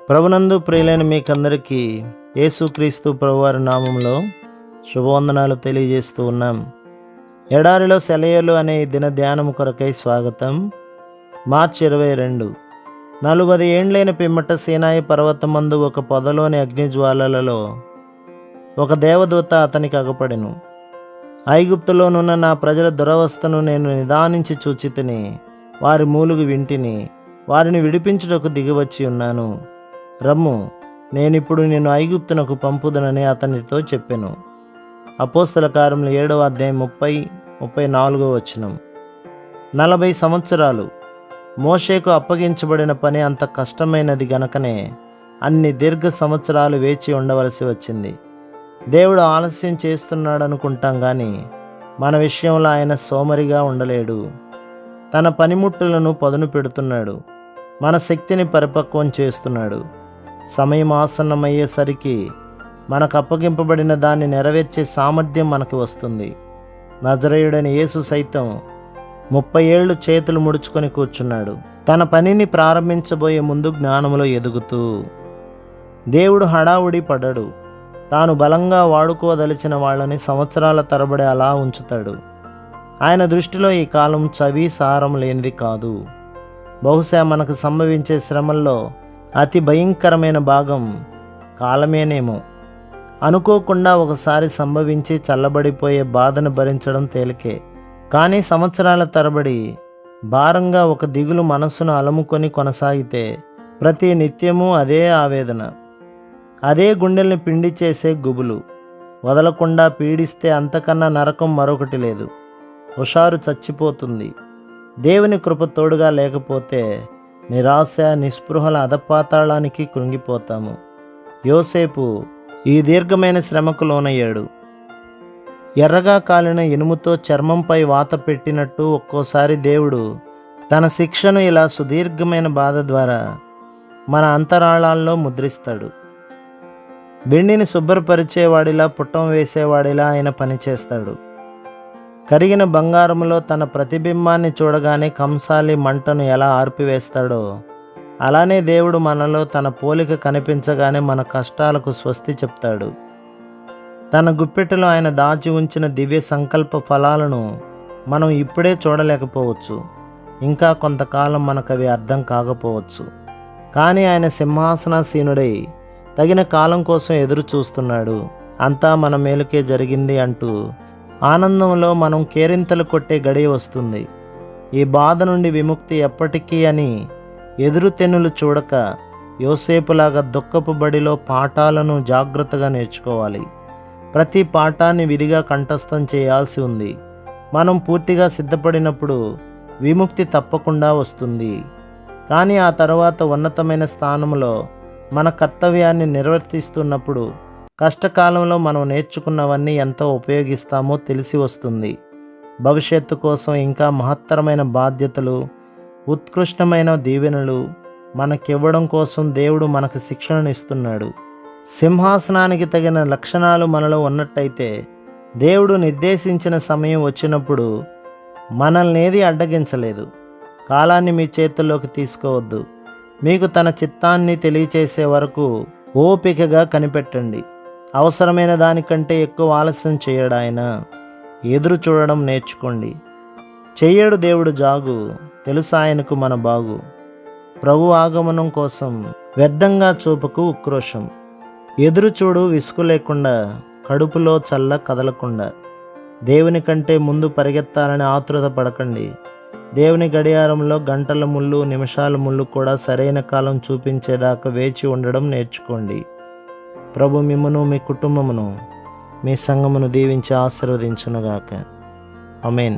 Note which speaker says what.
Speaker 1: ప్రభునందు ప్రియులైన మీకందరికీ యేసుక్రీస్తు ప్రభువారి నామంలో శుభవందనాలు తెలియజేస్తూ ఉన్నాం. ఎడారిలో సెలయేలు అనే ఈ దిన ధ్యానము కొరకై స్వాగతం. మార్చి 22. 40 ఏండ్లైన పిమ్మట సీనాయి పర్వతమందు ఒక పొదలోని అగ్నిజ్వాలలలో ఒక దేవదూత అతనికి అగపడెను. ఐగుప్తులోనున్న నా ప్రజల దురవస్థను నేను నిదానించి చూచితిని, వారి మూలుగు వింటిని, వారిని విడిపించుటకు దిగివచ్చి ఉన్నాను. రమ్ము, నేనిప్పుడు నిన్ను ఐగుప్తునకు పంపుదనని అతనితో చెప్పెను. అపోస్తల కార్యములు 7వ అధ్యాయం 30-34 వచనం. 40 సంవత్సరాలు మోషేకు అప్పగించబడిన పని అంత కష్టమైనది గనకనే అన్ని దీర్ఘ సంవత్సరాలు వేచి ఉండవలసి వచ్చింది. దేవుడు ఆలస్యం చేస్తున్నాడనుకుంటాం కానీ మన విషయంలో ఆయన సోమరిగా ఉండలేడు. తన పనిముట్టులను పదును పెడుతున్నాడు. మన శక్తిని పరిపక్వం చేస్తున్నాడు. సమయం ఆసన్నమయ్యేసరికి మనకు అప్పగింపబడిన దాన్ని నెరవేర్చే సామర్థ్యం మనకు వస్తుంది. నజరేయుడైన యేసు సైతం 30 ఏళ్ళు చేతులు ముడుచుకొని కూర్చున్నాడు, తన పనిని ప్రారంభించబోయే ముందు జ్ఞానములో ఎదుగుతూ. దేవుడు హడావుడి పడడు. తాను బలంగా వాడుకోదలిచిన వాళ్ళని సంవత్సరాల తరబడి అలా ఉంచుతాడు. ఆయన దృష్టిలో ఈ కాలం చవి సారం లేనిది కాదు. బహుశా మనకు సంభవించే శ్రమల్లో అతి భయంకరమైన భాగం కాలమేనేమో. అనుకోకుండా ఒకసారి సంభవించి చల్లబడిపోయే బాధను భరించడం తేలికే, కానీ సంవత్సరాల తరబడి భారంగా ఒక దిగులు మనస్సును అలముకొని కొనసాగితే ప్రతి నిత్యము అదే ఆవేదన, అదే గుండెల్ని పిండి చేసే గుబులు. వదలకుండా పీడిస్తే అంతకన్నా నరకం మరొకటి లేదు. హుషారు చచ్చిపోతుంది. దేవుని కృప తోడుగా లేకపోతే నిరాశ నిస్పృహల అధపాతాళానికి కృంగిపోతాము. యోసేపు ఈ దీర్ఘమైన శ్రమకు లోనయ్యాడు. ఎర్రగా కాలిన ఇనుముతో చర్మంపై వాత పెట్టినట్టు ఒక్కోసారి దేవుడు తన శిక్షను ఇలా సుదీర్ఘమైన బాధ ద్వారా మన అంతరాళాల్లో ముద్రిస్తాడు. వెండిని శుభ్రపరిచేవాడిలా పుట్టం వేసేవాడిలా ఆయన పనిచేస్తాడు. కరిగిన బంగారములో తన ప్రతిబింబాన్ని చూడగానే కంసాలి మంటను ఎలా ఆర్పివేస్తాడో అలానే దేవుడు మనలో తన పోలిక కనిపించగానే మన కష్టాలకు స్వస్తి చెప్తాడు. తన గుప్పెటలో ఆయన దాచి ఉంచిన దివ్య సంకల్ప ఫలాలను మనం ఇప్పుడే చూడలేకపోవచ్చు. ఇంకా కొంతకాలం మనకు అవి అర్థం కాకపోవచ్చు. కానీ ఆయన సింహాసనాసీనుడై తగిన కాలం కోసం ఎదురు చూస్తున్నాడు. అంతా మన మేలుకే జరిగింది అంటూ ఆనందంలో మనం కేరింతలు కొట్టే గడియ వస్తుంది. ఈ బాధ నుండి విముక్తి ఎప్పటికీ అని ఎదురు తెన్నులు చూడక యోసేపులాగా దుఃఖపు బడిలో పాఠాలను జాగ్రత్తగా నేర్చుకోవాలి. ప్రతి పాఠాన్ని విధిగా కంఠస్థం చేయాల్సి ఉంది. మనం పూర్తిగా సిద్ధపడినప్పుడు విముక్తి తప్పకుండా వస్తుంది. కానీ ఆ తర్వాత ఉన్నతమైన స్థానంలో మన కర్తవ్యాన్ని నిర్వర్తిస్తున్నప్పుడు కష్టకాలంలో మనం నేర్చుకున్నవన్నీ ఎంతో ఉపయోగిస్తామో తెలిసి వస్తుంది. భవిష్యత్తు కోసం ఇంకా మహత్తరమైన బాధ్యతలు, ఉత్కృష్టమైన దీవెనలు మనకివ్వడం కోసం దేవుడు మనకు శిక్షణను ఇస్తున్నాడు. సింహాసనానికి తగిన లక్షణాలు మనలో ఉన్నట్టయితే దేవుడు నిర్దేశించిన సమయం వచ్చినప్పుడు మనల్ని ఏది అడ్డగించలేదు. కాలాన్ని మీ చేతుల్లోకి తీసుకోవద్దు. మీకు తన చిత్తాన్ని తెలియచేసే వరకు ఓపికగా కనిపెట్టండి. అవసరమైన దానికంటే ఎక్కువ ఆలస్యం చేయడు ఆయన. ఎదురు చూడడం నేర్చుకోండి. చెయ్యడు దేవుడు జాగు, తెలుసా ఆయనకు మన బాగు. ప్రభు ఆగమనం కోసం వ్యర్థంగా చూపకు ఉక్రోషం. ఎదురు చూడు విసుగు లేకుండా, కడుపులో చల్ల కదలకుండా. దేవుని కంటే ముందు పరిగెత్తాలని ఆతృత పడకండి. దేవుని గడియారంలో గంటల ముళ్ళు, నిమిషాల ముళ్ళు కూడా సరైన కాలం చూపించేదాకా వేచి ఉండడం నేర్చుకోండి. ప్రభు మిమ్మును, మీ కుటుంబమును, మీ సంఘమును దీవించి ఆశీర్వదించునుగాక. ఆమేన్.